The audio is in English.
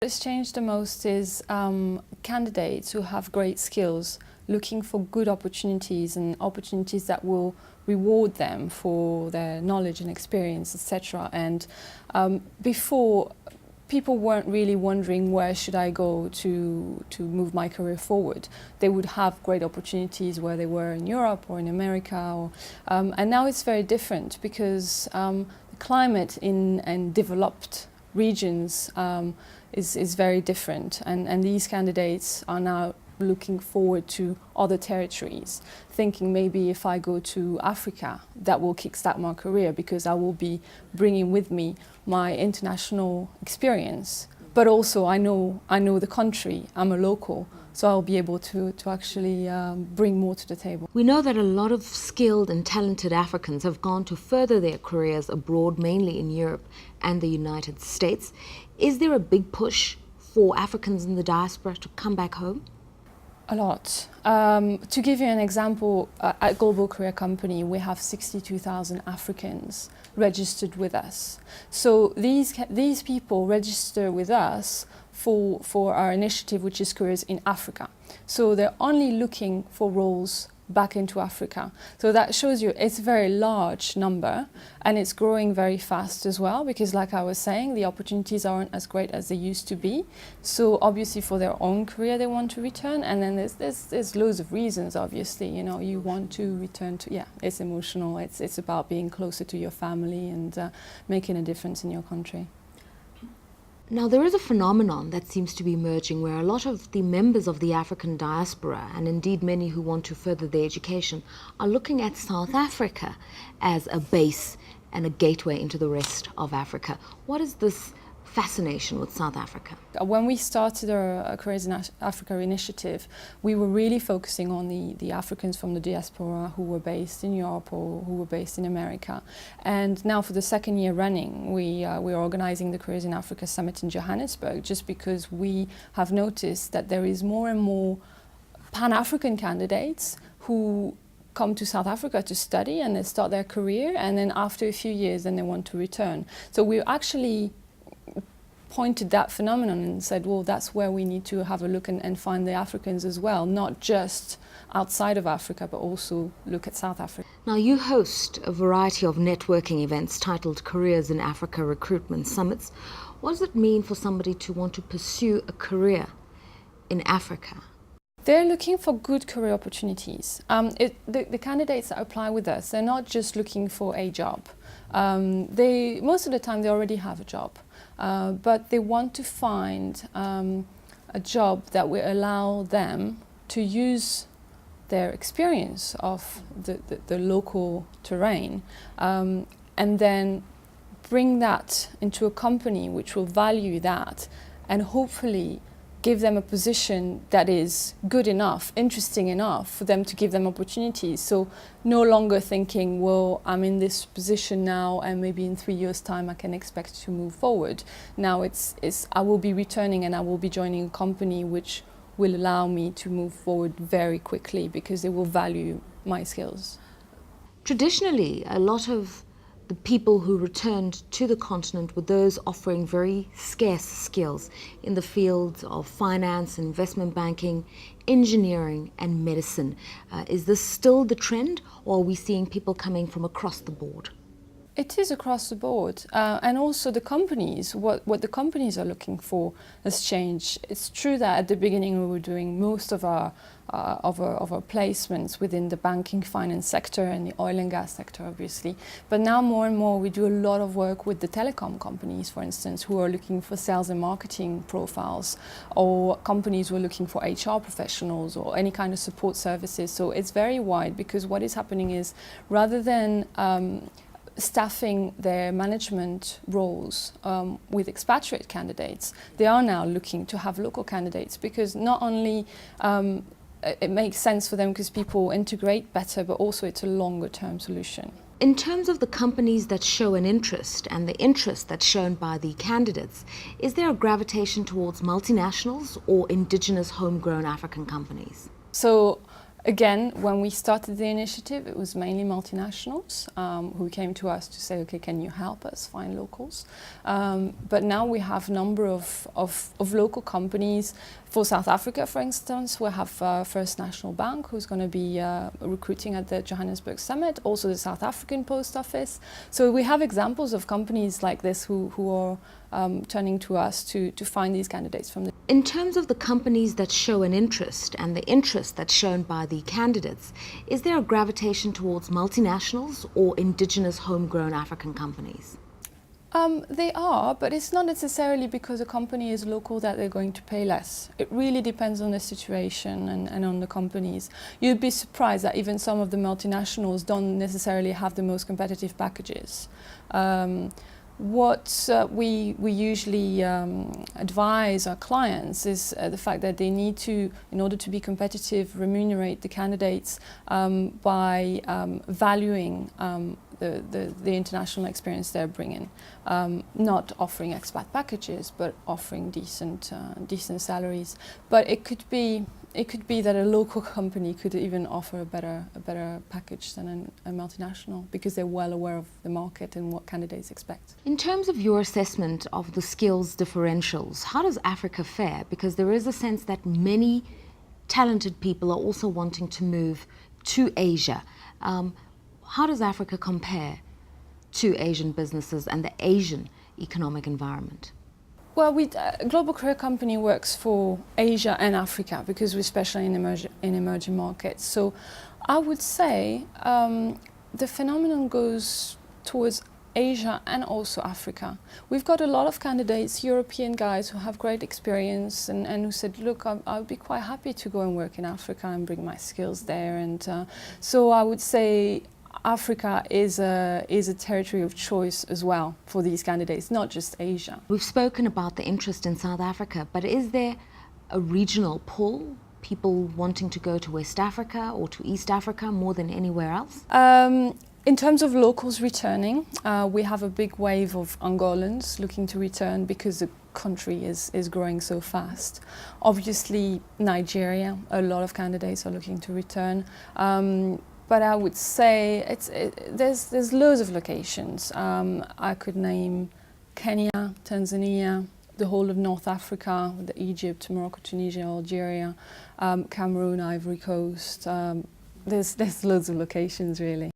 What's changed the most is candidates who have great skills looking for good opportunities and opportunities that will reward them for their knowledge and experience, etc. And before, people weren't really wondering where should I go to move my career forward. They would have great opportunities where they were in Europe or in America, or, and now it's very different because the climate in developed regions is very different, and these candidates are now looking forward to other territories, thinking maybe if I go to Africa, that will kickstart my career because I will be bringing with me my international experience. But also I know the country, I'm a local, so I'll be able to actually bring more to the table. We know that a lot of skilled and talented Africans have gone to further their careers abroad, mainly in Europe and the United States. Is there a big push for Africans in the diaspora to come back home? A lot. To give you an example, at Global Career Company, we have 62,000 Africans registered with us. So these people register with us for our initiative, which is Careers in Africa. So they're only looking for roles back into Africa. So that shows you it's a very large number, and it's growing very fast as well, because like I was saying, the opportunities aren't as great as they used to be. So obviously for their own career they want to return, and then there's loads of reasons. Obviously, you know, you want to return to, yeah, it's emotional, it's about being closer to your family and making a difference in your country. Now, there is a phenomenon that seems to be emerging where a lot of the members of the African diaspora, and indeed many who want to further their education, are looking at South Africa as a base and a gateway into the rest of Africa. What is this fascination with South Africa? When we started our Careers in Africa initiative, we were really focusing on the Africans from the diaspora who were based in Europe or who were based in America. And now for the second year running, we're organizing the Careers in Africa Summit in Johannesburg, just because we have noticed that there is more and more Pan-African candidates who come to South Africa to study and they start their career, and then after a few years then they want to return. So we actually pointed that phenomenon and said, well, that's where we need to have a look and find the Africans as well, not just outside of Africa, but also look at South Africa. Now, you host a variety of networking events titled Careers in Africa Recruitment Summits. What does it mean for somebody to want to pursue a career in Africa? They're looking for good career opportunities. The candidates that apply with us, they're not just looking for a job. Most of the time they already have a job, but they want to find a job that will allow them to use their experience of the local terrain and then bring that into a company which will value that and hopefully give them a position that is good enough, interesting enough for them to give them opportunities. So no longer thinking, well, I'm in this position now and maybe in 3 years' time I can expect to move forward. Now it's I will be returning and I will be joining a company which will allow me to move forward very quickly because they will value my skills. Traditionally, a lot of the people who returned to the continent were those offering very scarce skills in the fields of finance, investment banking, engineering and medicine. Is this still the trend, or are we seeing people coming from across the board? It is across the board, and also the companies, what the companies are looking for has changed. It's true that at the beginning we were doing most of our placements within the banking finance sector and the oil and gas sector, obviously. But now more and more we do a lot of work with the telecom companies, for instance, who are looking for sales and marketing profiles, or companies who are looking for HR professionals or any kind of support services. So it's very wide, because what is happening is, rather than staffing their management roles with expatriate candidates, they are now looking to have local candidates, because not only it makes sense for them because people integrate better, but also it's a longer term solution. In terms of the companies that show an interest and the interest that's shown by the candidates, is there a gravitation towards multinationals or indigenous homegrown African companies? So Again, when we started the initiative, it was mainly multinationals who came to us to say, okay, can you help us find locals? But now we have a number of local companies. For South Africa, for instance, we have First National Bank, who's going to be recruiting at the Johannesburg Summit, also the South African Post Office. So we have examples of companies like this who are turning to us to find these candidates from the... In terms of the companies that show an interest and the interest that's shown by the candidates, is there a gravitation towards multinationals or indigenous homegrown African companies? They are, but it's not necessarily because a company is local that they're going to pay less. It really depends on the situation and on the companies. You'd be surprised that even some of the multinationals don't necessarily have the most competitive packages. What we usually advise our clients is the fact that they need to, in order to be competitive, remunerate the candidates by valuing the international experience they're bringing, not offering expat packages, but offering decent salaries. But it could be that a local company could even offer a better package than a multinational, because they're well aware of the market and what candidates expect. In terms of your assessment of the skills differentials, how does Africa fare? Because there is a sense that many talented people are also wanting to move to Asia. How does Africa compare to Asian businesses and the Asian economic environment? Well, Global Career Company works for Asia and Africa because we're especially in emerging markets. So I would say the phenomenon goes towards Asia and also Africa. We've got a lot of candidates, European guys who have great experience and who said, look, I would be quite happy to go and work in Africa and bring my skills there. And so I would say Africa is a territory of choice as well for these candidates, not just Asia. We've spoken about the interest in South Africa, but is there a regional pull? People wanting to go to West Africa or to East Africa more than anywhere else? In terms of locals returning, we have a big wave of Angolans looking to return because the country is growing so fast. Obviously, Nigeria, a lot of candidates are looking to return. But I would say there's loads of locations. I could name Kenya, Tanzania, the whole of North Africa, Egypt, Morocco, Tunisia, Algeria, Cameroon, Ivory Coast. There's loads of locations really.